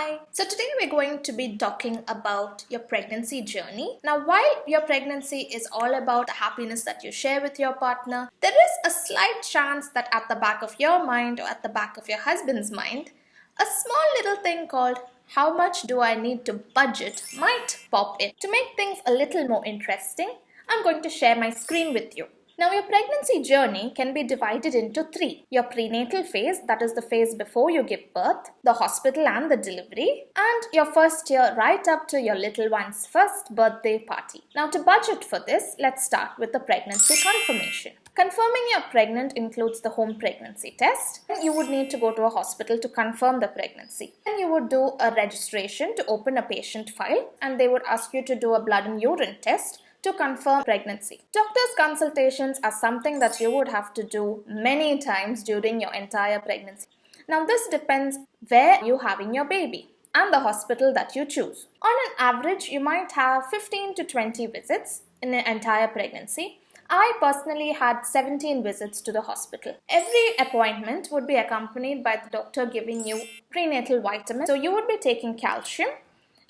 Hi! So today we're going to be talking about your pregnancy journey. Now, while your pregnancy is all about the happiness that you share with your partner, there is a slight chance that at the back of your mind or at the back of your husband's mind, a small little thing called how much do I need to budget might pop in. To make things a little more interesting, I'm going to share my screen with you. Now, your pregnancy journey can be divided into three. Your prenatal phase, that is the phase before you give birth, the hospital and the delivery, and your first year right up to your little one's first birthday party. Now, to budget for this, let's start with the pregnancy confirmation. Confirming you're pregnant includes the home pregnancy test. You would need to go to a hospital to confirm the pregnancy. Then you would do a registration to open a patient file, and they would ask you to do a blood and urine test to confirm pregnancy. Doctor's consultations are something that you would have to do many times during your entire pregnancy. Now, this depends where you're having your baby and the hospital that you choose. On an average, you might have 15 to 20 visits in an entire pregnancy. I personally had 17 visits to the hospital. Every appointment would be accompanied by the doctor giving you prenatal vitamins. So you would be taking calcium,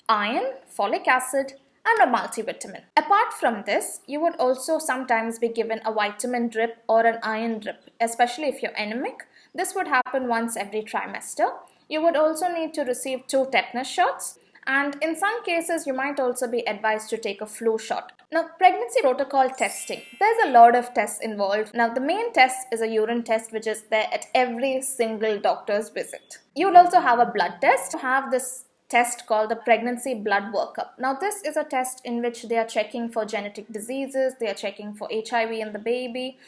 iron, folic acid, and a multivitamin. Apart from this, you would also sometimes be given a vitamin drip or an iron drip, especially if you're anemic. This would happen once every trimester. You would also need to receive 2 tetanus shots, and in some cases, you might also be advised to take a flu shot. Now, pregnancy protocol testing. There's a lot of tests involved. Now, the main test is a urine test, which is there at every single doctor's visit. You will also have a blood test. You have this test called the pregnancy blood workup. Now, this is a test in which they are checking for genetic diseases, they are checking for HIV in the baby,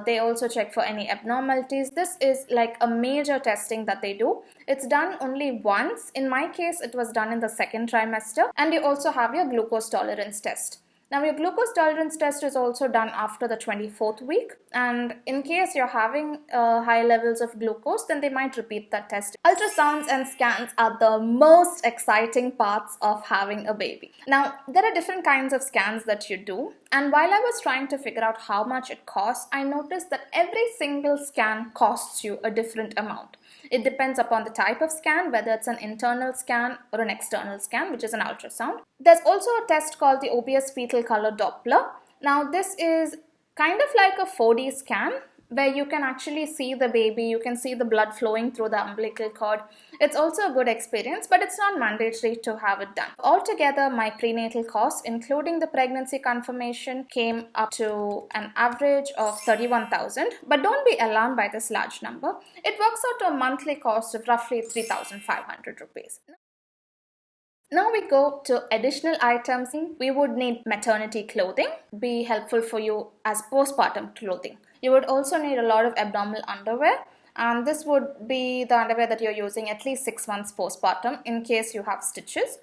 they also check for any abnormalities. This is like a major testing that they do. It's done only once. In my case, it was done in the second trimester. And you also have your glucose tolerance test. Now, your glucose tolerance test is also done after the 24th week, and in case you're having high levels of glucose, then they might repeat that test. Ultrasounds and scans are the most exciting parts of having a baby. Now, there are different kinds of scans that you do, and while I was trying to figure out how much it costs, I noticed that every single scan costs you a different amount. It depends upon the type of scan, whether it's an internal scan or an external scan, which is an ultrasound. There's also a test called the obvious fetal color Doppler. Now, this is kind of like a 4D scan where you can actually see the baby, you can see the blood flowing through the umbilical cord. It's also a good experience, but it's not mandatory to have it done. Altogether, my prenatal costs, including the pregnancy confirmation, came up to an average of 31,000. But don't be alarmed by this large number. It works out to a monthly cost of roughly 3,500 rupees. Now we go to additional items. We would need maternity clothing, be helpful for you as postpartum clothing. You would also need a lot of abdominal underwear, and this would be the underwear that you're using at least 6 months postpartum in case you have stitches.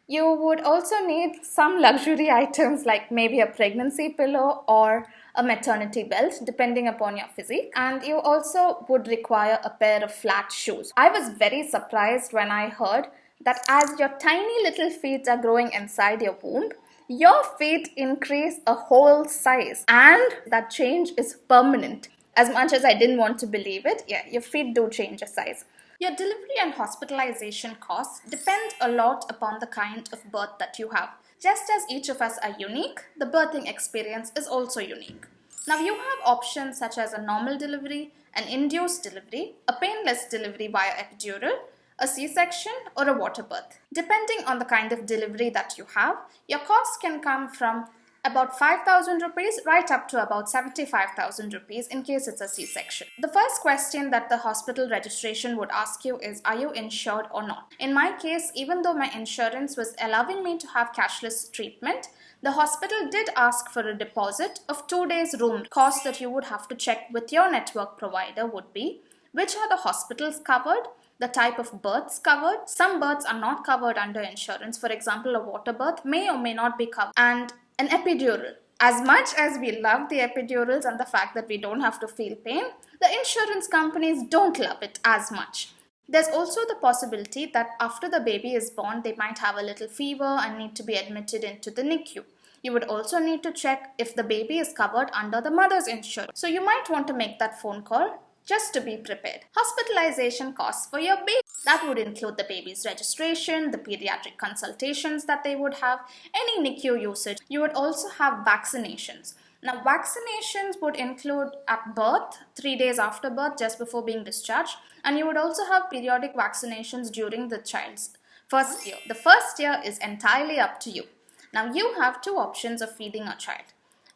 You would also need some luxury items like maybe a pregnancy pillow or a maternity belt, depending upon your physique. And you also would require a pair of flat shoes. I was very surprised when I heard that as your tiny little feet are growing inside your womb, your feet increase a whole size, and that change is permanent. As much as I didn't want to believe it, yeah, your feet do change a size. Your delivery and hospitalization costs depend a lot upon the kind of birth that you have. Just as each of us are unique, the birthing experience is also unique. Now, you have options such as a normal delivery, an induced delivery, a painless delivery via epidural, a C-section, or a water birth. Depending on the kind of delivery that you have, your costs can come from about 5,000 rupees right up to about 75,000 rupees in case it's a C-section. The first question that the hospital registration would ask you is, are you insured or not? In my case, even though my insurance was allowing me to have cashless treatment, the hospital did ask for a deposit of 2 days room. Cost that you would have to check with your network provider would be, which are the hospitals covered, the type of births covered. Some births are not covered under insurance. For example, a water birth may or may not be covered. And an epidural. As much as we love the epidurals and the fact that we don't have to feel pain, the insurance companies don't love it as much. There's also the possibility that after the baby is born, they might have a little fever and need to be admitted into the NICU. You would also need to check if the baby is covered under the mother's insurance. So you might want to make that phone call just to be prepared. Hospitalization costs for your baby. That would include the baby's registration, the pediatric consultations that they would have, any NICU usage. You would also have vaccinations. Now, vaccinations would include at birth, 3 days after birth, just before being discharged, and you would also have periodic vaccinations during the child's first year. The first year is entirely up to you. Now, you have two options of feeding a child: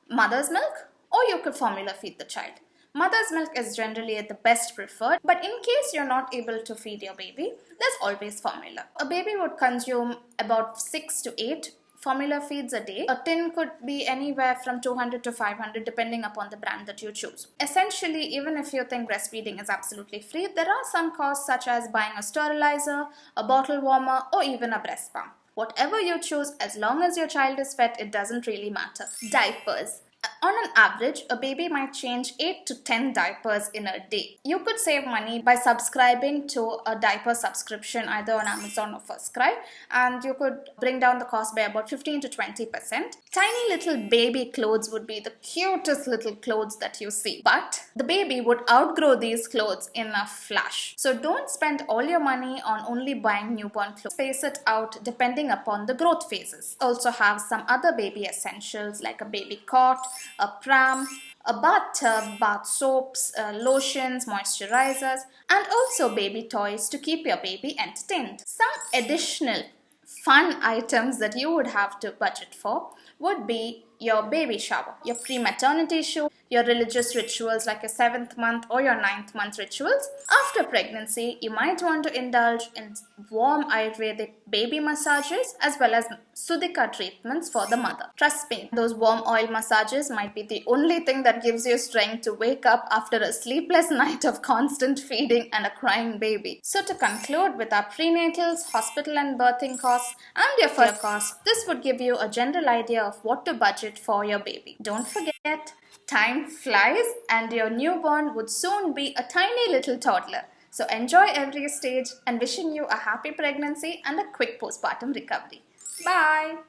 mother's milk, or you could formula feed the child. Mother's milk is generally the best preferred, but in case you're not able to feed your baby, there's always formula. A baby would consume about 6 to 8 formula feeds a day. A tin could be anywhere from 200 to 500 depending upon the brand that you choose. Essentially, even if you think breastfeeding is absolutely free, there are some costs such as buying a sterilizer, a bottle warmer, or even a breast pump. Whatever you choose, as long as your child is fed, it doesn't really matter. Diapers. On an average, a baby might change 8 to 10 diapers in a day. You could save money by subscribing to a diaper subscription either on Amazon or FirstCry, and you could bring down the cost by about 15 to 20%. Tiny little baby clothes would be the cutest little clothes that you see, but the baby would outgrow these clothes in a flash. So don't spend all your money on only buying newborn clothes. Space it out depending upon the growth phases. Also have some other baby essentials like a baby cot, a pram, a bathtub, bath soaps, lotions, moisturizers, and also baby toys to keep your baby entertained. Some additional fun items that you would have to budget for would be your baby shower, your pre-maternity shoot, your religious rituals like your 7th month or your 9th month rituals. After pregnancy, you might want to indulge in warm Ayurvedic baby massages as well as soodhika treatments for the mother. Trust me, those warm oil massages might be the only thing that gives you strength to wake up after a sleepless night of constant feeding and a crying baby. So to conclude with our prenatals, hospital and birthing costs, and your first costs, this would give you a general idea of what to budget for your baby. Don't forget, time flies and your newborn would soon be a tiny little toddler. So enjoy every stage and wishing you a happy pregnancy and a quick postpartum recovery. Bye!